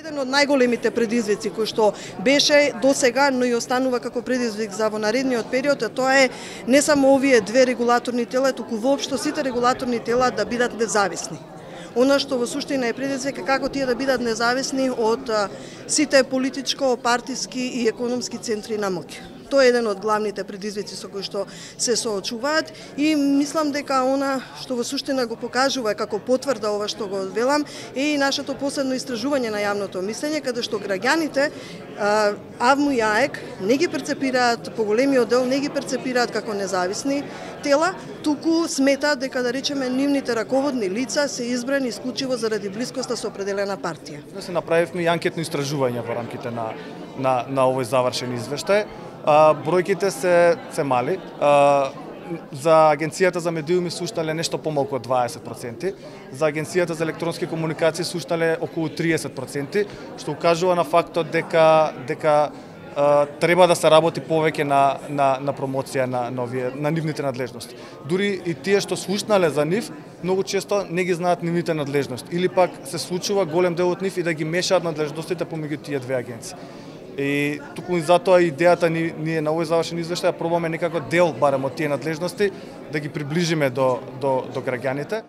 Еден од најголемите предизвици кој што беше досега, но и останува како предизвик за во наредниот период, а тоа е не само овие две регулаторни тела, туку воопшто сите регулаторни тела да бидат независни. Она што во суштина е предизвик е како тие да бидат независни од сите политичко, партиски и економски центри на моќ. Тоа е еден од главните предизвици со кои што се соочуваат и мислам дека она што во суштина го покажува како потврда ова што го велам е и нашето последно истражување на јавното мислење, каде што граѓаните АВМУ и АЕК не ги перцепираат, поголемиот дел не ги перцепираат како независни тела, туку сметаат дека, да речеме, нивните раководни лица се избрани исклучиво заради блискоста со определена партија. Се направивме и анкетно истражување во рамките на овој завршен извештај. Бројките се мали. За Агенцијата за медиуми суштале нешто помалку од 20%, за Агенцијата за електронски комуникации суштале околу 30%, што укажува на фактот дека треба да се работи повеќе на промоција на нивните надлежности. Дури и тие што слушнале за нив, многу често не ги знаат нивните надлежности, или пак се случува голем дел од нив и да ги мешаат надлежностите помеѓу тие две агенции. И туку и затоа идејата ние на овој завршен извештај пробаме некако дел барем од тие надлежности да ги приближиме до граѓаните.